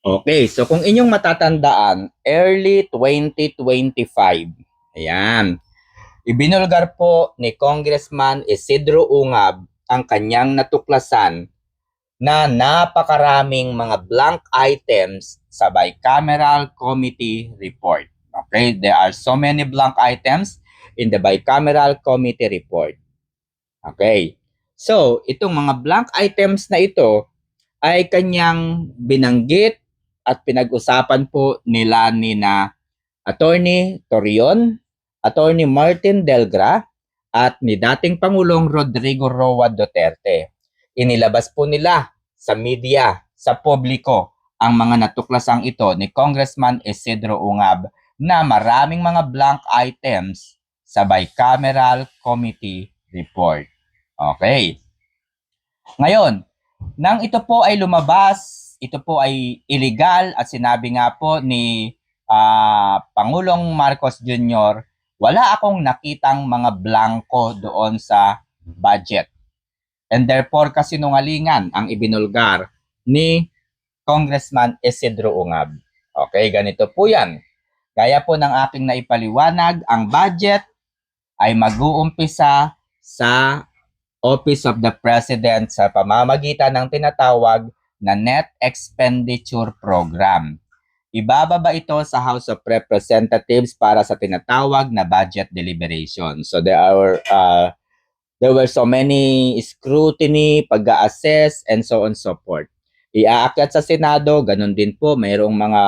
Okay, so kung inyong matatandaan, early 2025, ayan, ibinulgar po ni Congressman Isidro Ungab ang kanyang natuklasan na napakaraming mga blank items sa bicameral committee report. Okay, there are so many blank items in the bicameral committee report. Okay, so itong mga blank items na ito ay kanyang binanggit at pinag-usapan po nila ni na Attorney Torion, Attorney Martin Delgra, at ni dating Pangulong Rodrigo Roa Duterte. Inilabas po nila sa media, sa publiko, ang mga natuklasang ito ni Congressman Isidro Ungab na maraming mga blank items sa bicameral committee report. Okay. Ngayon, nang ito po ay lumabas, ito po ay illegal at sinabi nga po ni Pangulong Marcos Jr., wala akong nakitang mga blanco doon sa budget. And therefore, kasinungalingan ang ibinulgar ni Congressman Isidro Ungab. Okay, ganito po yan. Gaya po ng aking naipaliwanag, ang budget ay mag-uumpisa sa Office of the President sa pamamagitan ng tinatawag na Net Expenditure Program. Ibababa ito sa House of Representatives para sa tinatawag na budget deliberation. So there were so many scrutiny, pag-assess, and so on so forth. Iaakyat sa Senado, ganun din po, mayroong mga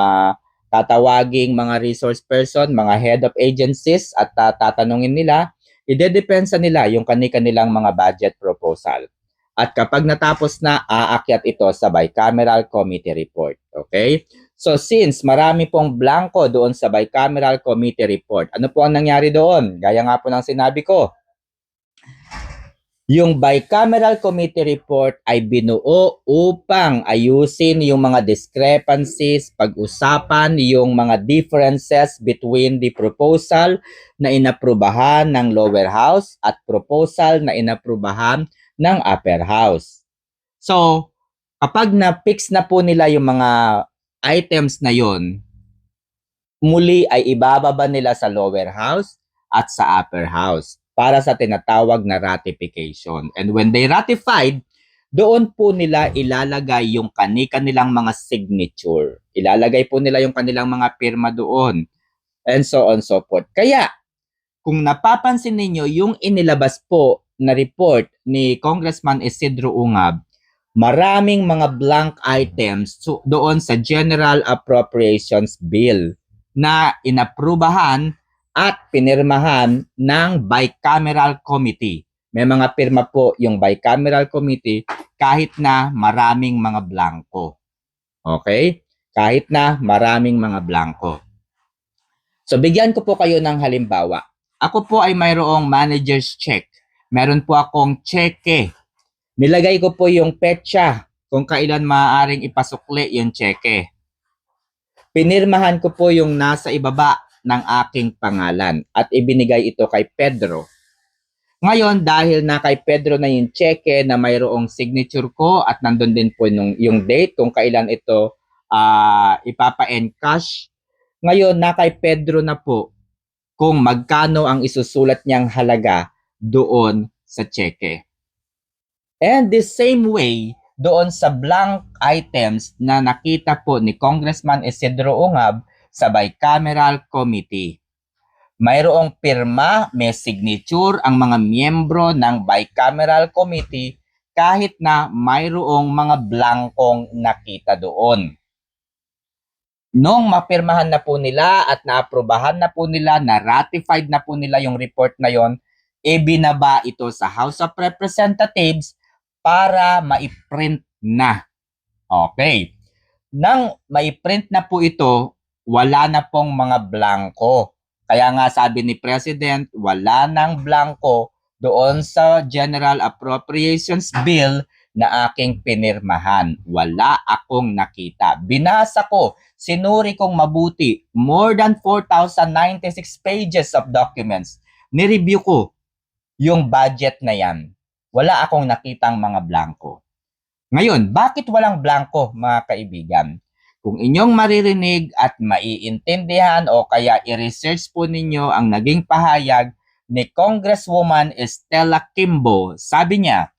tatawaging mga resource person, mga head of agencies at tatanungin nila, idedepensa nila yung kanilang mga budget proposal. At kapag natapos na, aakyat ito sa bicameral committee report. Okay? So since marami pong blanco doon sa bicameral committee report, ano po ang nangyari doon? Gaya nga po ng sinabi ko, yung bicameral committee report ay binuo upang ayusin yung mga discrepancies, pag-usapan yung mga differences between the proposal na inaprubahan ng lower house at proposal na inaprubahan ng upper house. So, kapag na-fix na po nila yung mga items na yon, muli ay ibababa nila sa lower house at sa upper house para sa tinatawag na ratification. And when they ratified, doon po nila ilalagay yung kanilang mga signature. Ilalagay po nila yung kanilang mga pirma doon. And so on so forth. Kaya, kung napapansin ninyo, yung inilabas po na report ni Congressman Isidro Ungab, maraming mga blank items doon sa General Appropriations Bill na inaprubahan at pinirmahan ng bicameral committee. May mga pirma po yung bicameral committee kahit na maraming mga blanco. Okay? Kahit na maraming mga blanco. So bigyan ko po kayo ng halimbawa. Ako po ay mayroong manager's check. Meron po akong cheque. Nilagay ko po yung petsa kung kailan maaaring ipasukli yung cheque. Pinirmahan ko po yung nasa ibaba ng aking pangalan at ibinigay ito kay Pedro. Ngayon, dahil na kay Pedro na yung cheque na mayroong signature ko at nandun din po yung date kung kailan ito ipapa-encash, ngayon na kay Pedro na po kung magkano ang isusulat niyang halaga doon sa cheque. And the same way, doon sa blank items na nakita po ni Congressman Isidro Ungab sa bicameral committee. Mayroong pirma, may signature ang mga miyembro ng bicameral committee kahit na mayroong mga blankong nakita doon. Nung mapirmahan na po nila at naaprubahan na po nila, na-ratified na po nila yung report na yon, ibinaba ito sa House of Representatives para ma-print na. Okay. Nang ma-print na po ito, wala na pong mga blanco. Kaya nga sabi ni President, wala nang blanco doon sa General Appropriations Bill na aking pinirmahan. Wala akong nakita. Binasa ko, sinuri kong mabuti, more than 4,096 pages of documents. Nireview ko yung budget na yan. Wala akong nakitang mga blanco. Ngayon, bakit walang blanco, mga kaibigan? Kung inyong maririnig at maiintindihan o kaya i-research po ninyo ang naging pahayag ni Congresswoman Estela Kimbo, sabi niya,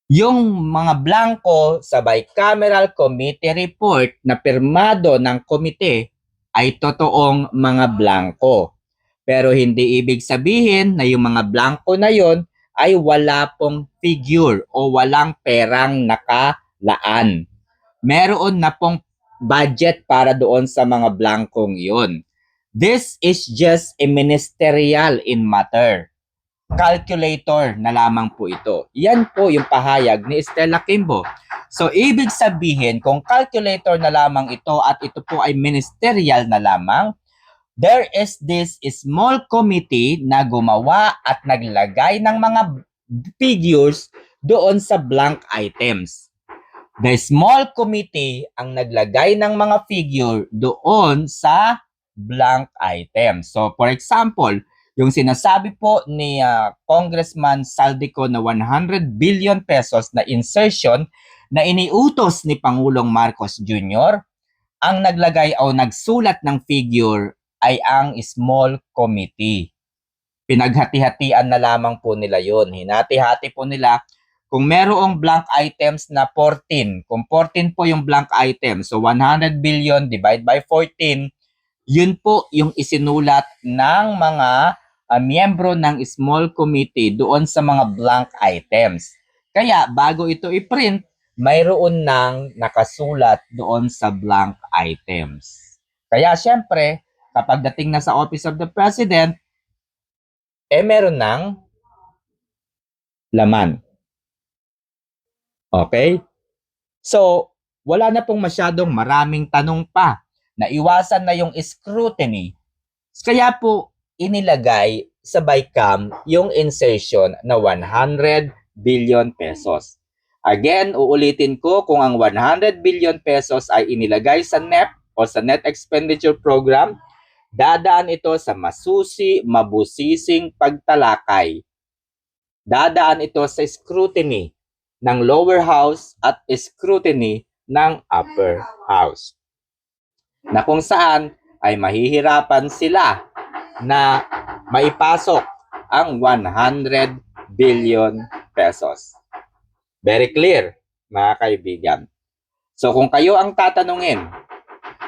yung mga blanco sa bicameral committee report na pirmado ng komite ay totoong mga blanco. Pero hindi ibig sabihin na yung mga blanco na yon ay wala pong figure o walang perang nakalaan. Meron na pong budget para doon sa mga blankong yon. This is just a ministerial in matter. Calculator na lamang po ito. Yan po yung pahayag ni Estela Kimbo. So, ibig sabihin, kung calculator na lamang ito at ito po ay ministerial na lamang, there is this small committee na gumawa at naglagay ng mga figures doon sa blank items. The small committee ang naglagay ng mga figure doon sa blank items. So, for example, yung sinasabi po ni Congressman Saldico na 100 billion pesos na insertion na iniutos ni Pangulong Marcos Jr., ang naglagay o nagsulat ng figure ay ang small committee. Pinaghati-hatian na lamang po nila yon. Hinati-hati po nila. Kung merong blank items na 14, kung 14 po yung blank item, so 100 billion divide by 14, yun po yung isinulat ng mga miyembro ng small committee doon sa mga blank items. Kaya bago ito i-print, mayroon nang nakasulat doon sa blank items. Kaya syempre, kapag dating na sa Office of the President, meron nang laman. Okay? So, wala na pong masyadong maraming tanong pa. Naiwasan na yung scrutiny. Kaya po, inilagay sa BICAM yung insertion na 100 billion pesos. Again, uulitin ko, kung ang 100 billion pesos ay inilagay sa NEP o sa Net Expenditure Program, dadaan ito sa mabusising pagtalakay. Dadaan ito sa scrutiny ng lower house at scrutiny ng upper house. Na kung saan ay mahihirapan sila na maipasok ang 100 billion pesos. Very clear, mga kaibigan. So kung kayo ang tatanungin,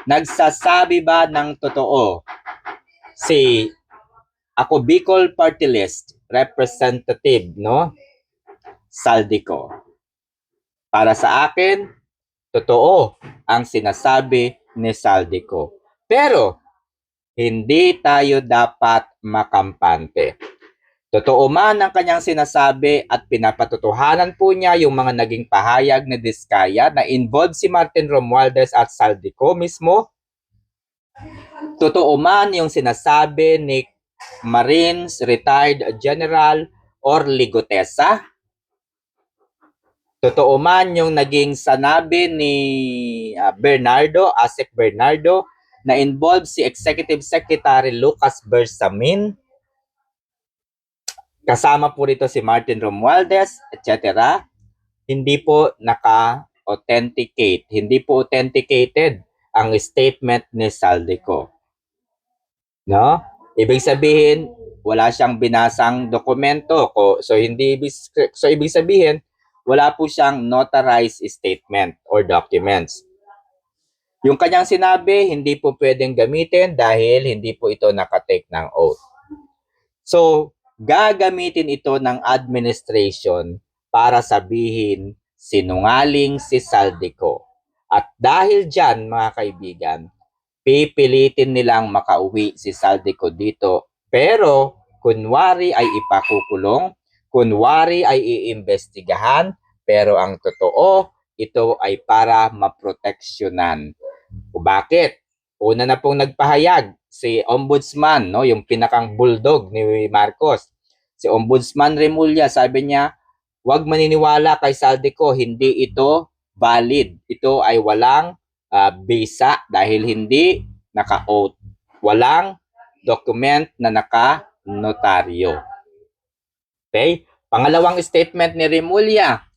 nagsasabi ba ng totoo si ako Bicol Party List Representative, no? Saldico? Para sa akin, totoo ang sinasabi ni Saldico. Pero hindi tayo dapat makampante. Totoo man ang kanyang sinasabi at pinapatotohanan po niya yung mga naging pahayag ni Diskaya na involved si Martin Romualdez at Saldico mismo. Totoo man yung sinasabi ni Marines Retired General Orly Gutesa. Totoo man yung naging sanabi ni Asek Bernardo, na involved si Executive Secretary Lucas Bersamin. Kasama po rito si Martin Romualdez, etc. Hindi po naka-authenticate. Hindi po authenticated ang statement ni Saldico. No? Ibig sabihin, wala siyang binasang dokumento. So ibig sabihin, wala po siyang notarized statement or documents. Yung kanyang sinabi, hindi po pwedeng gamitin dahil hindi po ito nakatake ng oath. So, gagamitin ito ng administration para sabihin sinungaling si Saldico. At dahil dyan, mga kaibigan, pipilitin nilang makauwi si Saldico dito. Pero, kunwari ay ipakukulong, kunwari ay iimbestigahan, pero ang totoo, ito ay para maproteksyonan. O bakit? Una na pong nagpahayag si Ombudsman, no, yung pinakang bulldog ni Marcos. Si Ombudsman Remulla, sabi niya, huwag maniniwala kay Saldico, hindi ito valid. Ito ay walang bisa dahil hindi naka-oath. Walang document na naka-notaryo. Okay? Pangalawang statement ni Remulla,